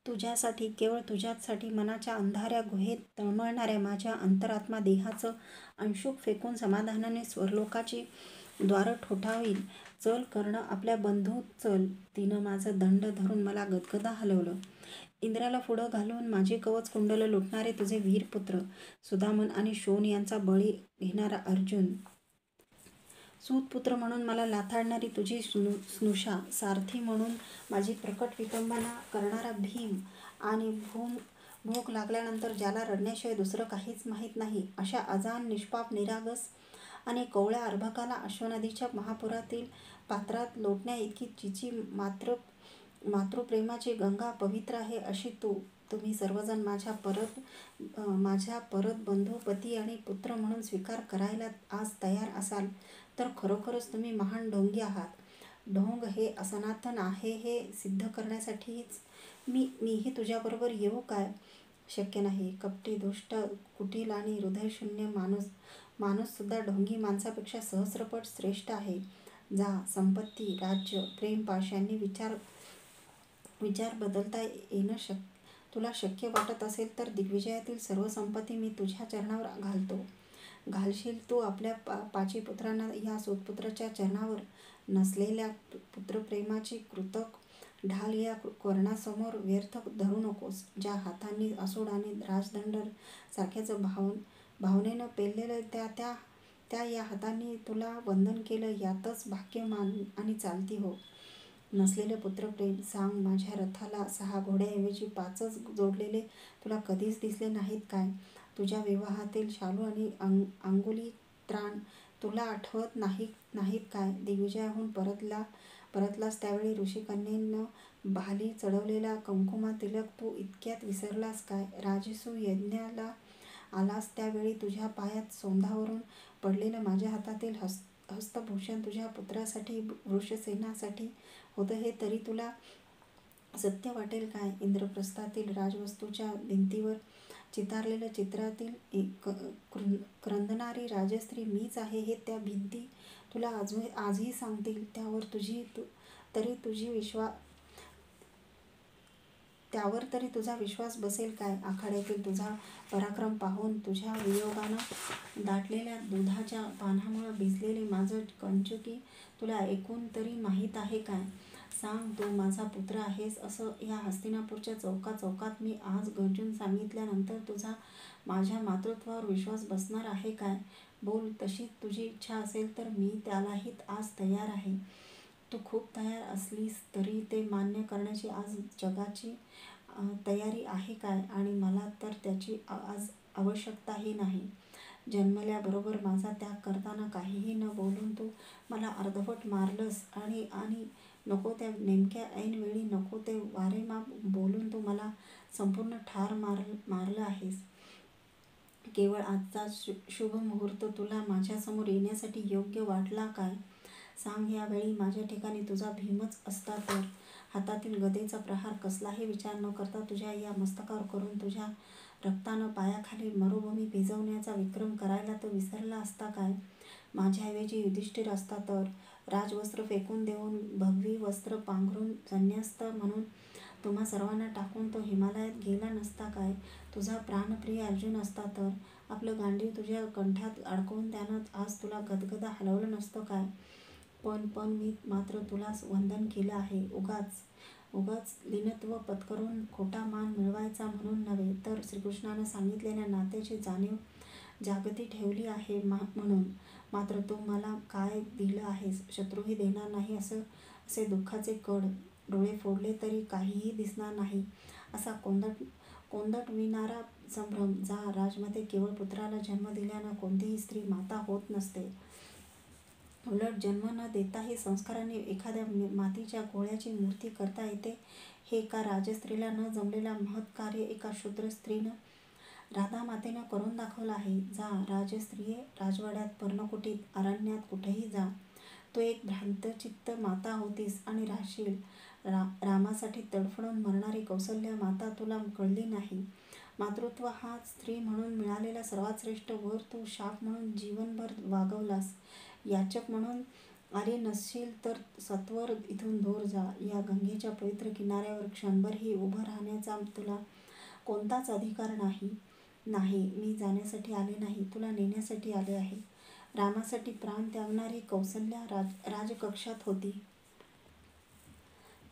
तुझ्यासाठी, केवळ तुझ्याचसाठी मनाच्या अंधाऱ्या गुहेत तळमळणाऱ्या माझ्या अंतरात्मा देहाचं अंशुक फेकून समाधानाने स्वर्लोकाची द्वारं ठोठावील. चल कर्ण, आपल्या बंधू चल. तिनं माझं दंड धरून मला गदगदा हलवलं. इंद्राला पुढं घालून माझे कवच कुंडल लुटणारे तुझे वीरपुत्र सुदामन आणि शोण यांचा बळी घेणारा अर्जुन, सूतपुत्र म्हणून मला लाथाडणारी तुझी स्नुषा, सारथी म्हणून माझी प्रकट विटंबना करणारा भीम आणि भूक लागल्यानंतर ज्याला रडण्याशिवाय दुसरं काहीच माहीत नाही अशा अजान, निष्पाप, निरागस आणि कवळ्या अर्भकाला अश्वनदीच्या महापुरातील पात्रात लोटण्या इतकी जिची मातृप्रेमाची गंगा पवित्र आहे अशी तुम्ही सर्वजण माझ्या परत बंधू, पती आणि पुत्र म्हणून स्वीकार करायला आज तयार असाल तर खरोखरच तुम्ही महान ढोंगी आहात. ढोंग हे असनातन आहे हे सिद्ध करण्यासाठीच मीही तुझ्याबरोबर येऊ काय? शक्य नाही. कपटी, दुष्ट, कुटील आणि हृदयशून्य माणूससुद्धा ढोंगी माणसापेक्षा सहस्रपट श्रेष्ठ आहे. जा. संपत्ती, राज्य, प्रेमपाश यांनी विचार बदलता येणं तुला शक्य वाटत असेल तर दिग्विजयातील सर्व संपत्ती मी तुझ्या चरणावर घालतो. घालशील तू आपल्या पाची पुत्रांना या सूतपुत्राच्या चरणावर. नसलेल्या पुत्रप्रेमाची कृतक ढाल या कर्णासमोर व्यर्थ धरू नकोस. ज्या हातांनी असोड आणि राजदंड सारख्याच भावनेनं पेललेलं त्या या हातांनी तुला वंदन केलं यातच भाग्यवान आणि चालती हो. नसलेले पुत्रप्रेम. सांग, माझ्या रथाला 6 घोड्याऐवजी 5च जोडलेले तुला कधीच दिसले नाहीत काय? तुझ्या विवाहातील शालू आणि अंगुली त्राण तुला आठवत नाहीत काय? दिग्विजयाहून परतलास त्यावेळी ऋषिकन्येनं भाली चढवलेला कुंकुमा तिलक तू इतक्यात विसरलास काय? राजसूय यज्ञाला आलास त्यावेळी तुझ्या पायात सोंधावरून पडलेलं माझ्या हातातील हस्तभूषण तुझ्या पुत्रासाठी, वृषसेनासाठी होतं हे तरी तुला सत्य वाटेल काय? इंद्रप्रस्थातील राजवास्तूच्या भिंतीवर चितारलेल्या चित्रातील क्रंदणारी राजस्त्री मीच आहे हे त्या भिंती तुला आजही सांगतील. त्यावर तरी तुझा विश्वास बसेल काय? आखाड्यातील तुझा पराक्रम पाहून तुझ्या वियोगानं दाटलेल्या दुधाच्या पाण्यामुळं भिजलेले माझं कंचुकी तुला ऐकून तरी माहीत आहे काय? सांग, तू माझा पुत्र आहेस असं या हस्तिनापूरच्या चौकात मी आज गर्जून सांगितल्यानंतर तुझा माझ्या मातृत्वावर विश्वास बसणार आहे काय? बोल. तशी तुझी इच्छा असेल तर मी त्यालाही आज तयार आहे. तू खूप तयार असलीस तरी ते मान्य करण्याची आज जगाची तयारी आहे काय? आणि मला तर त्याची आज आवश्यकताही नाही. जन्मल्याबरोबर माझा त्याग करताना काहीही न बोलून तू मला अर्धवट मारलंस आणि नको त्या नेमक्या ऐन वेळी नको ते वारेमाप बोलून तू मला संपूर्ण ठार मारलं आहेस. केवळ आजचा शुभ मुहूर्त तुला माझ्यासमोर येण्यासाठी योग्य वाटला काय? सांग, यावेळी माझ्या ठिकाणी तुझा भीमच असता तर हातातील गदेचा प्रहार कसलाही विचार न करता तुझ्या या मस्तकावर करून तुझ्या रक्तानं पायाखाली मरुभूमी भिजवण्याचा विक्रम करायला तो विसरला असता काय? माझ्याऐवजी युधिष्ठिर असता तर राजवस्त्र फेकून देऊन भगवी वस्त्र पांघरून संन्यस्त म्हणून तुम्हा सर्वांना टाकून तो हिमालयात गेला नसता काय? तुझा प्राणप्रिय अर्जुन असता तर आपलं गांडीव तुझ्या कंठात अडकवून त्यानं आज तुला गदगदा हलवलं नसतं काय? पण मी मात्र तुला वंदन केलं आहे. उगाच लीनत्व पत्करून खोटा मान मिळवायचा म्हणून नव्हे, तर श्रीकृष्णानं सांगितलेल्या नात्याची जाणीव जागती ठेवली आहे म्हणून. मात्र तू मला काय दिलं आहेस? शत्रूही देणार नाही असे दुःखाचे कड. डोळे फोडले तरी काहीही दिसणार नाही असा कोंदटविणारा संभ्रम. जा. राजमाते केवळ पुत्राला जन्म दिल्यानं कोणतीही स्त्री माता होत नसते. उलट जन्म न देताही संस्काराने एखाद्या मातीच्या गोळ्याची मूर्ती करता येते. हे एका राजस्त्रीला न जमलेला महत्कार्य एका शूद्र स्त्रीनं, राधामातेनं करून दाखवलं आहे. जा राजस्त्रिये, राजवाड्यात, पर्णकुटीत, अरण्यात, कुठेही जा. तू एक भ्रांतचित्त माता होतीस आणि राहशील. रामासाठी तडफडून मरणारी कौसल्या माता तुला कळली नाही. मातृत्व हा स्त्री म्हणून मिळालेला सर्वात श्रेष्ठ वर तू शाप म्हणून जीवनभर वागवलास. याचक म्हणून आले नसशील तर सत्वर इथून दूर जा. या गंगेच्या पवित्र किनाऱ्यावर क्षणभरही उभं राहण्याचा तुला कोणताच अधिकार नाही. नाही, मी जाण्यासाठी आले नाही, तुला नेण्यासाठी आले आहे. रामासाठी प्राण त्यागणारी कौसल्या राजकक्षात होती.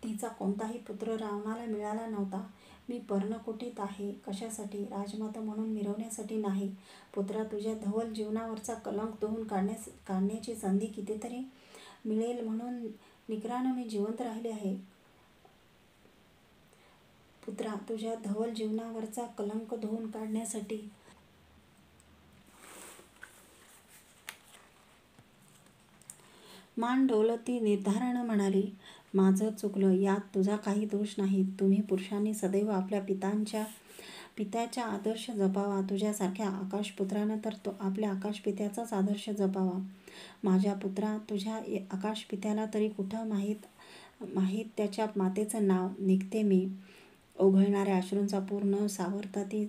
तिचा कोणताही पुत्र रावणाला मिळाला नव्हता. मी पर्णकुटीत आहे. कशासाठी? राजमाता म्हणून मिरवण्यासाठी नाही. पुत्रा, तुझ्या धवल जीवनावरचा कलंक धुवून काढण्याची संधी कितीतरी मिळेल म्हणून निकरानं मी जिवंत राहिले आहे. पुत्रा, तुझ्या धवल जीवनावरचा कलंक धुवून काढण्यासाठी. मान डोलत ती निर्धारानं म्हणाली, माझं चुकलं. यात तुझा काही दोष नाही. तुम्ही पुरुषांनी सदैव आपल्या पित्याचा आदर्श जपावा. तुझ्यासारख्या आकाशपुत्रानं तर तो आपल्या आकाशपित्याचाच आदर्श जपावा. माझ्या पुत्रा, तुझ्या आकाशपित्याला तरी कुठं माहीत त्याच्या मातेचं नाव. निघते मी. ओघळणाऱ्या अश्रूंचा पूर न सावरता ती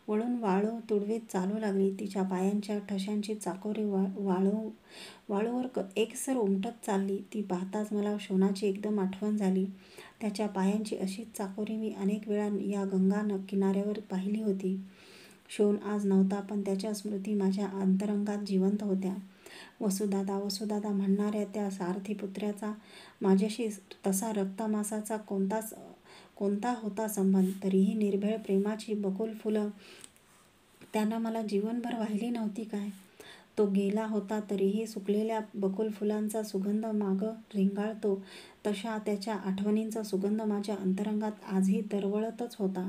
वळून वाळू तुडवीत चालू लागली. तिच्या पायांच्या ठशांची चाकोरी वाळूवर एकसर उमटत चालली. ती पाहताच मला शोनाची एकदम आठवण झाली. त्याच्या पायांची अशीच चाकोरी मी अनेक वेळा या गंगा किनाऱ्यावर पाहिली होती. शोन आज नव्हता, पण त्याच्या स्मृती माझ्या अंतरंगात जिवंत होत्या. वसुदादा म्हणणाऱ्या त्या सारथी पुत्राचा माझ्याशी तसा रक्तामासाचा कोणता होता संबंध? तरीही निर्भेळ प्रेमाची बकुल फुलं त्यानं मला जीवनभर वाहिली नव्हती काय? तो गेला होता तरीही सुकलेल्या बकुल फुलांचा सुगंध मागं रेंगाळतो तशा त्याच्या आठवणींचा सुगंध माझ्या अंतरंगात आजही दरवळतच होता.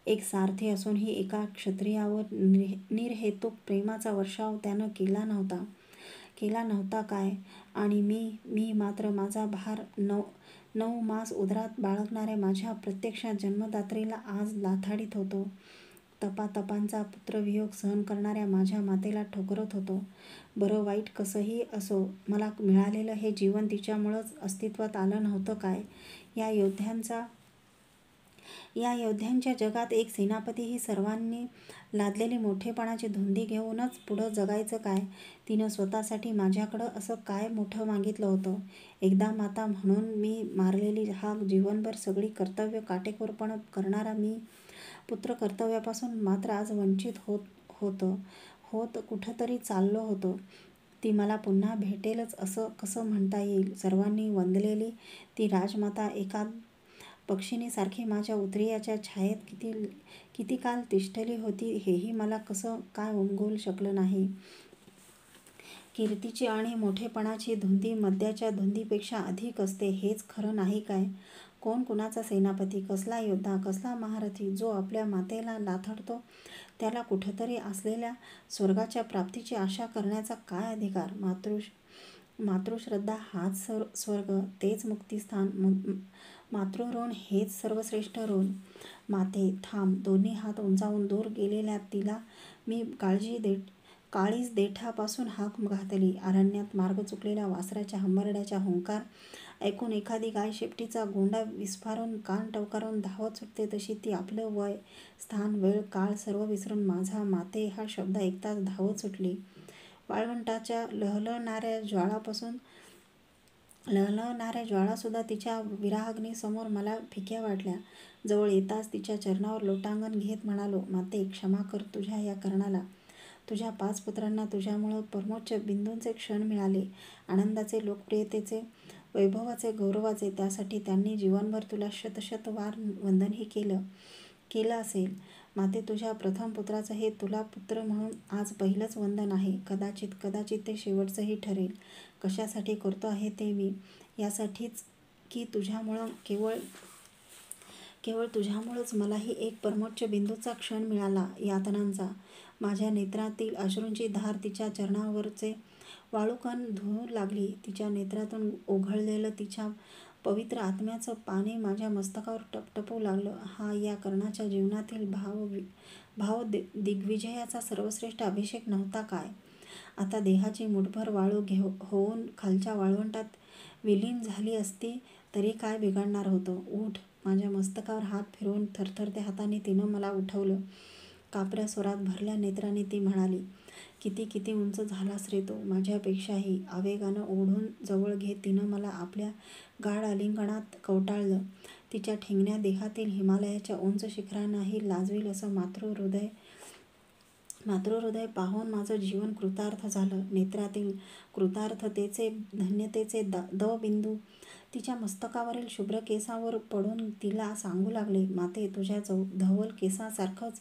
एक सारथी असूनही एका क्षत्रियावर निर्हेतुक प्रेमाचा वर्षाव त्यानं केला नव्हता काय? आणि मी मात्र माझा भार 9 मास उदरात बाळगणाऱ्या माझ्या प्रत्यक्ष जन्मदात्रीला आज लाथाडीत होतो. तपांचा पुत्रवियोग सहन करणाऱ्या माझ्या मातेला ठोकरत होतो. बरं वाईट कसंही असो, मला मिळालेलं हे जीवन तिच्यामुळंच अस्तित्वात आलं नव्हतं काय? या योद्ध्यांच्या जगात एक सेनापती ही सर्वांनी लादलेली मोठेपणाची धुंदी घेऊनच पुढं जगायचं काय? तिनं स्वतःसाठी माझ्याकडं असं काय मोठं मागितलं होतं? एकदा माता म्हणून मी मारलेली हाक, जीवनभर सगळी कर्तव्य काटेकोरपणं करणारा मी पुत्र कर्तव्यापासून मात्र आज वंचित होत कुठंतरी चाललो होतो. ती मला पुन्हा भेटेलच असं कसं म्हणता येईल? सर्वांनी वंदलेली ती राजमाता एका पक्षिणीसारखी माझ्या उतरेयाच्या छायेत किती काल तिष्ठली होती हेही मला कसं काय उमगवू शकलं नाही. कीर्तीची आणि मोठेपणाची धुंदी मद्याच्या धुंदीपेक्षा अधिक असते हेच खरं नाही काय? कोण कुणाचा सेनापती, कसला योद्धा, कसला महारथी जो आपल्या मातेला लाथडतो त्याला कुठंतरी असलेल्या स्वर्गाच्या प्राप्तीची आशा करण्याचा काय अधिकार? मातृश्रद्धा हाच स्वर्ग, तेच मुक्तिस्थान. मातृऋण हेच सर्वश्रेष्ठ ऋण. माते, थांब. दोन्ही हात उंचावून दूर गेलेल्या तिला मी काळीज देठापासून हाक घातली. अरण्यात मार्ग चुकलेल्या वासराच्या हंबरड्याचा हुंकार ऐकून एखादी गाय शेपटीचा गोंडा विस्फारून कान टवकारून धावत सुटते तशी ती आपलं वय, स्थान, वेळ, काळ सर्व विसरून माझा माते हा शब्द ऐकताच धावत सुटली. वाळवंटाच्या लहलणाऱ्या ज्वाळासुद्धा तिच्या विरहाग्नीसमोर मला फिक्या वाटल्या. जवळ येताच तिच्या चरणावर लोटांगण घेत म्हणालो, माते, क्षमा कर तुझ्या या करणाला. तुझ्या 5 पुत्रांना तुझ्यामुळं परमोच्च बिंदूंचे क्षण मिळाले. आनंदाचे, लोकप्रियतेचे, वैभवाचे, गौरवाचे. त्यासाठी त्यांनी जीवनभर तुला शतशत वार वंदनही केलं असेल. माते, तुझ्या प्रथम पुत्राचं हे तुला पुत्र म्हणून आज पहिलंच वंदन आहे. कदाचित ते शेवटचंही ठरेल. कशासाठी करतो आहे ते मी? यासाठीच की तुझ्यामुळं, केवळ तुझ्यामुळंच मलाही एक परमोच्च बिंदूचा क्षण मिळाला यातनांचा. माझ्या नेत्रातील अश्रूंची धार तिच्या चरणावरचे वाळूकण धुवू लागली. तिच्या नेत्रातून ओघळलेलं तिच्या पवित्र आत्म्याचं पाणी माझ्या मस्तकावर टपटपू लागलं. हा या कर्णाच्या जीवनातील भावदिग्विजयाचा सर्वश्रेष्ठ अभिषेक नव्हता काय? आता देहाची मुठभर वाळू होऊन खालच्या वाळवंटात विलीन झाली असती तरी काय बिघडणार होतं? उठ. माझ्या मस्तकावर हात फिरवून थरथरत्या हाताने तिनं मला उठवलं. कापऱ्या स्वरात भरल्या नेत्रांनी ती म्हणाली, किती किती उंच झालास रे तू माझ्यापेक्षाही. आवेगानं ओढून जवळ घेत तिनं मला आपल्या गाढ आलिंगनात कवटाळलं. तिच्या ठेंगण्या देहातील हिमालयाच्या उंच शिखरांनाही लाजवील असं मातृहृदय पाहून माझं जीवन कृतार्थ झालं. नेत्रातील कृतार्थतेचे, धन्यतेचे दवबिंदू तिच्या मस्तकावरील शुभ्र केसांवर पडून तिला सांगू लागले, माते, तुझ्या धवल केसांसारखंच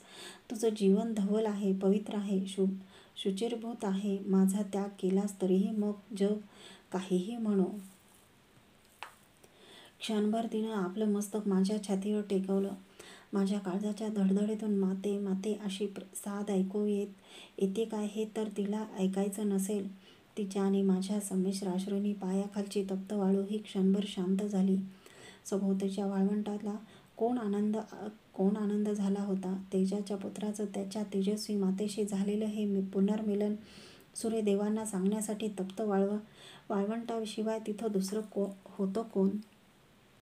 तुझं जीवन धवल आहे, पवित्र आहे, शुचिर्भूत आहे. माझा त्याग केलास तरीही मग जग काहीही म्हणो. क्षणभर तिनं आपलं मस्तक माझ्या छातीवर टेकवलं. माझ्या काळजाच्या धडधडीतून माते, माते अशी साद ऐकू येते काय हे तर तिला ऐकायचं नसेल. तिच्या आणि माझ्या संमिश्र अश्रूंनी पायाखालची तप्त वाळू ही क्षणभर शांत झाली. सभोवतीच्या वाळवंटाला कोण आनंद झाला होता. तेजाच्या पुत्राचं त्याच्या तेजस्वी मातेशी झालेलं हे पुनर्मिलन सूर्यदेवांना सांगण्यासाठी तप्त वाळवंटाशिवाय तिथं दुसरं होतं कोण?